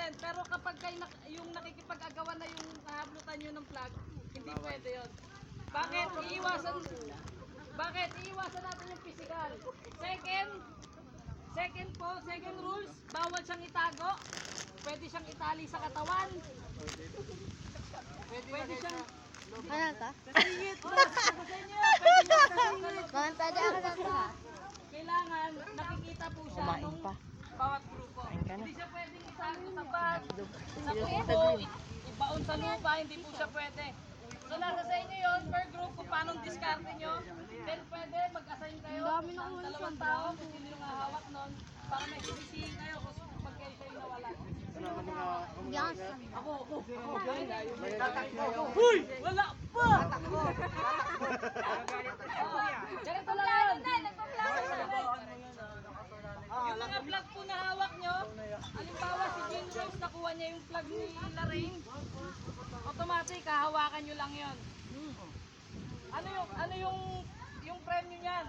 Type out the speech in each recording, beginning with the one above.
natin. Pero kapag kayo yung nakikipag-agawan na yung nahablutan nyo ng flag, hindi pwede yun. Bakit? Iiwasan natin yung physical. Second rules, bawal siyang itago. Pwede siyang itali sa katawan. Pwede siyang... Ano ta? Singit! Pwede siyang... Mantada ako na ta. Kailangan nakikita po siya nung bawat grupo. Hindi siya pwedeng itago sa bag, sa kubo, ibaon sa lupa, hindi po siya pwede. So nasa sa inyo yun, per group, kung paano diskarte nyo. Then pwede mag-assign kayo ng dalawang tao kung sino yung hahawak nun para may sisisihin kayo kung pag kayo siya yung nawala. Yes. Ako. Huy! Wala pa! Ganito lang yun. Yung mga flag po na hawak nyo, halimbawa si Jean Rose nakuha niya yung flag ni Lorraine, automatic hahawakan nyo lang yun. Ano yung premyo niyan?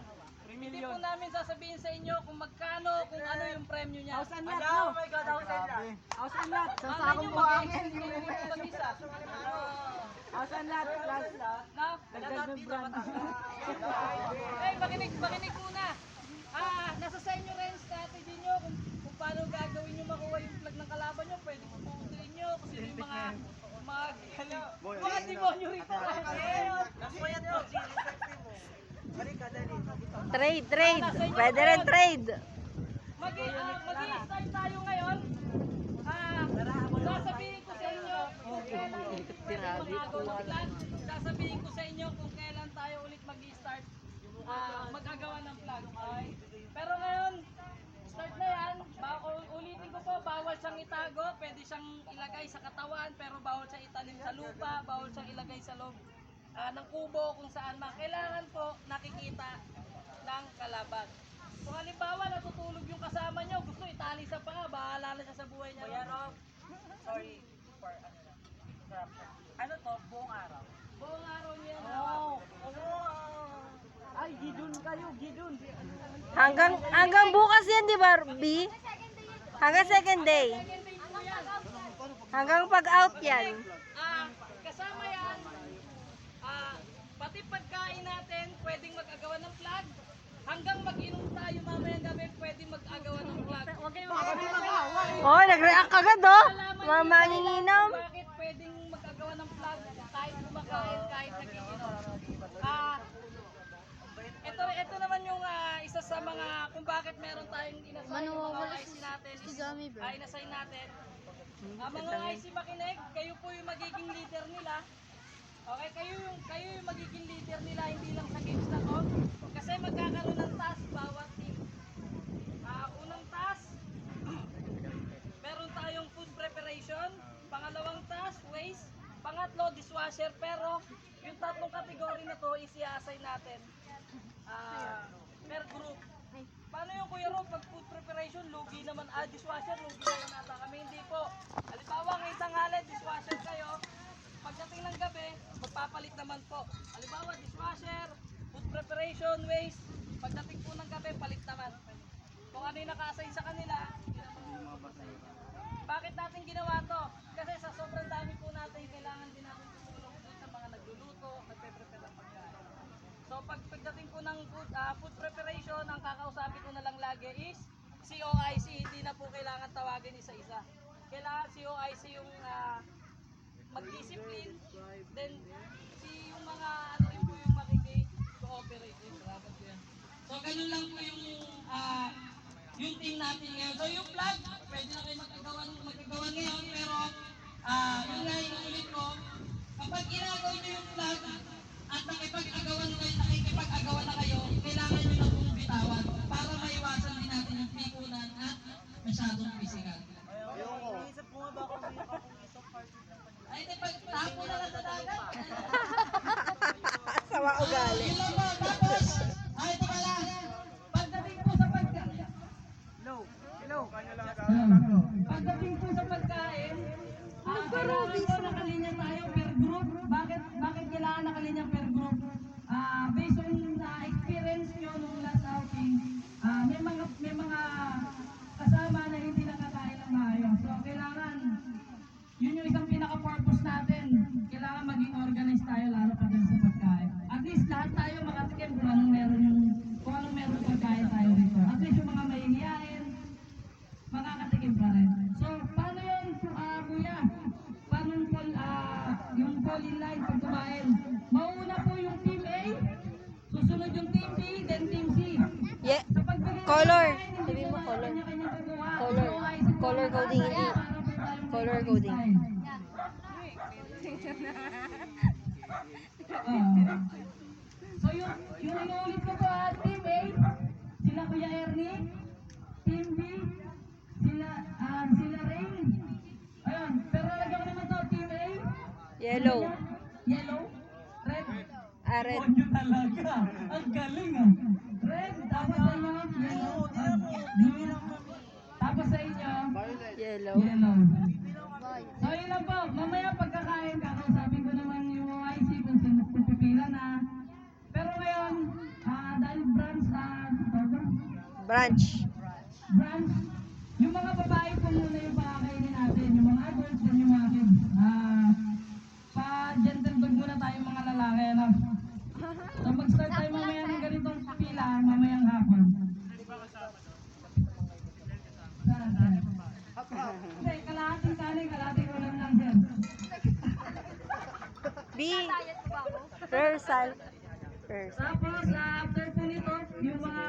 Hindi po namin sasabihin sa inyo kung magkano, kung ano yung premyo niya. Oh my God, hausan lahat. Sa sakong buhangin, hindi mo mag-isa. Hausan lahat. No? Hey, makinig muna. Nasa sa inyo rin strategy nyo kung paano gagawin nyo makuha yung flag ng kalaban nyo. Pwede kung pupuntuin nyo kasi yung mga demonyo rito. Trade. Pwede rin trade. Mag-i-start tayo ngayon. Sasabihin ko sa inyo kung kailan tayo ulit mag-i-start mag-agawa ng flag. Okay? Pero ngayon, start na yan. Ulitin ko po, bawal siyang itago, pwede siyang ilagay sa katawan, pero bawal siyang itanim sa lupa, bawal siyang ilagay sa loob ng kubo kung saan man. Kailangan po nakikita ng kalaban. Kung halimbawa natutulog yung kasama nyo, gusto itali sa paa, bahala na siya sa buhay niya. Sorry for interruption. Ano to? Buong araw? Buong araw niya. Ay, gidun kayo, gidun. Hanggang bukas yan, di ba, B? Hanggang second day. Second day po yan. Hanggang pag-out yan. Kasama yan, pati pagkain natin, pwedeng mag-agawan ng flag. Hanggang mag-inom tayo mamayang gabi, pwedeng mag-agawan ng flag. Huwag kayong Oh, nag-react agad, oh. Mga Malaman manginginom. bakit pwedeng mag-agawa ng flag kahit kumakain, kahit nagiinom. Ito naman yung isa sa mga kung bakit meron tayong inassign ng mga IC natin. Inassign natin. Mga IC makinig, kayo po yung magiging leader nila. Okay, kayo yung magiging leader nila, hindi lang sa games na to. Kasi magkakaroon ng task bawat team. Unang task, meron tayong food preparation. Pangalawang task, waste. Pangatlo, dishwasher. Pero yung tatlong kategory na to is i-assign natin per group. Paano yung Kuya Rob, pag food preparation, lugi naman, dishwasher, lugi naman ata kami. Hindi po. Halimbawa, ngayong tanghali, dishwasher kayo. Pagdating ng gabi, magpapalit naman po. Halimbawa, dishwasher, food preparation, waste. Pagdating po ng gabi, palit naman. Kung ano yung naka-assign sa kanila, yun ang mga sa inyo. Bakit natin ginawa to? Kasi sa sobrang dami po natin, kailangan din natin tumulong doon sa mga nagluluto, nagpe-prepare ng pagkain. So pagdating po ng food preparation, ang kakausapin ko na lang lagi is COIC, hindi na po kailangan tawagin isa-isa. Kailangan COIC yung mag-discipline, then yung mga ano rin po yung makikipag-cooperate. So ganun lang po yung team natin ngayon. So yung flag, pwede na kayo magagawa ngayon, pero yung ulit ko, kapag ginagawa nyo yung flag at nakikipag-agawan na kayo, kailangan nyo na pong bitawan para maiwasan din natin yung pikunan at masyadong physical. Iisip ko nga ba kung may isang party ng Ay, di pagtapo na lang sa dagat. Sawa ugali. Yun lang po. Tapos, ito pala. Pagdating po sa pagkain. Pagdating po sa pagkain, kailangan po nakalinya tayo per group. Bakit kailangan nakalinya per group? Based on experience nyo nung last outing, may mga kasama na hindi nakakain Color coding, hindi. Color coding. So yung inuulit ko po, Team A, sila Kuya Ernie, Team B, sila Rain. Ayun, pero lagyan ko naman to, Team A. Yellow. Yellow, red. Red. Nyo talaga. Ang galing ah. Red, tapos sa inyo, yellow, blue. Tapos sa inyo, Yellow. yellow. So yun lang po, mamaya pagkakain, kakausapin ko naman yung IC kung sino pipila na. Pero ngayon, dahil Branch. branch, yung mga babae po muna yung pakakainin natin, yung mga adults and yung mga kids. Pa-gentle dog muna tayo mga lalaki, ano? So mag-start tayo mamaya ng ganitong pila, mamayang hapon. Saan? Hindi, kalahating kanin, kalahating ulam lang, sir. B. Rehearsal. Tapos, after po nito, yung mga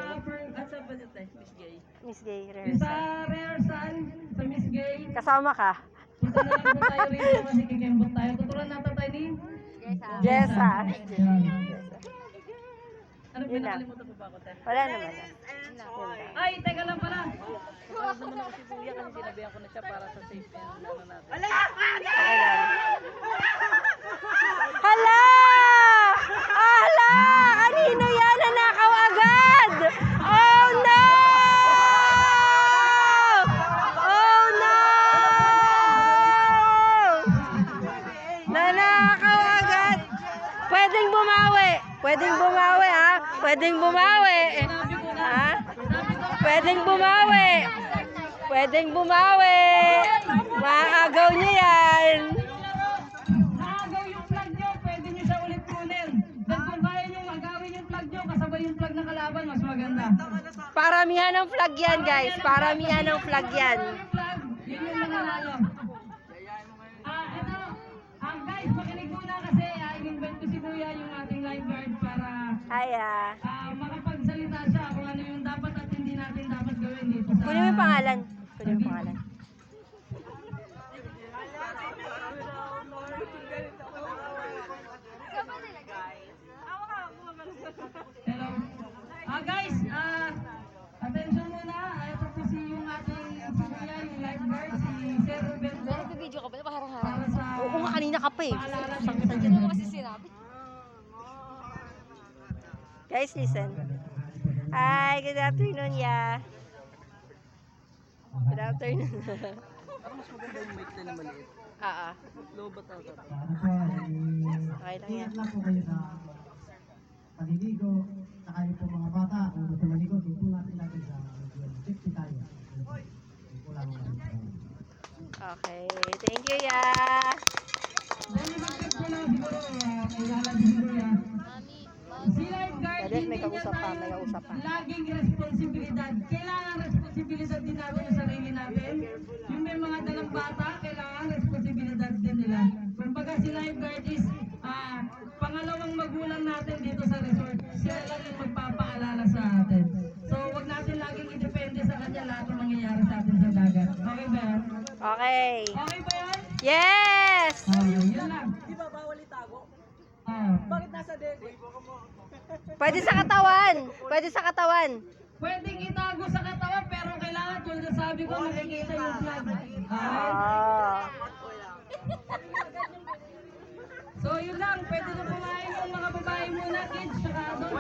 Miss Gay, yung rehearsal. sa rehearsal, sa Miss Gay, Kasama ka. punta na lang po tayo rito kasi kikembot tayo. Tuturuan natin tayo ni Jessa. Ano, Yun lang. pinakalimutan po ba ako, te? Wala naman. Yun lang. Ay, teka lang pala. Tawag naman ako si Kuya kasi sinabihan ko na siya para sa safety ng ano natin. Okay lang. Hala! Hala! Kanino yan? Nanakaw agad! Oh no! Oh no! Nanakaw agad! Pwedeng bumawi! Pwedeng bumawi, ha? Pwedeng bumawi! Ha? Pwedeng bumawi! Pwedeng bumawi! Maagaw niyo yan! Naagaw yung flag nyo, pwede nyo siya ulit kunin. Then kung kaya nyo agawin yung flag nyo, kasabay yung flag ng kalaban, mas maganda. Paramihan ng flag yan, guys. Paramihan ng flag yan. Yung flag, yun yung nananalo. Ito, guys, makinig muna kasi in-invite ko si Kuya yung ating lifeguard para Hiya. makapagsalita siya kung ano yung dapat at hindi natin dapat gawin dito sa... Kunin mo yung pangalan. Kunin mo yung pangalan. Hello. Guys, attention muna. Ito po si yung ating si Kuya, yung lifeguard, si Sir Ruben po. Nag-video ka ba? Parang Para sa... Oo nga, kanina ka pa eh. paalala Saan sa dyan mo kasi sinabi? Guys, listen. Hi, good afternoon, ya. Good afternoon. Parang mas maganda yung mic na maliit. Low ba tawag? Okay lang yan. lang po kayo sa paliligo, saka yung po mga bata, kung gusto maligo, tutulungan natin sa safety tayo. Kulang lang. Okay, thank you, ya. Dahil mag-check ko lang siguro, kailangan din si Kuya. Si lifeguard, Pwede, may hindi niya kausap pa, tayo may kausap pa. laging responsibilidad. Kailangan responsibilidad din natin yung sarili natin. Yung may mga dalang bata, kailangan responsibilidad din nila. Kumbaga si lifeguard is pangalawang magulang natin dito sa resort. Sila lang yung magpapaalala sa atin. So wag natin laging idepende sa kanya lahat ng mangyayari sa atin sa dagat. Okay ba yan? Okay. Okay ba yan? Yes! Yun lang. Di ba bawal itago? Bakit Nasa dede. Pwede sa katawan. Pwede sa katawan. pwedeng itago sa katawan pero kailangan tulad na sabi ko makikita yung flag. Ah. So yun lang, pwede na kumain yung mga babae muna, kids, saka adults.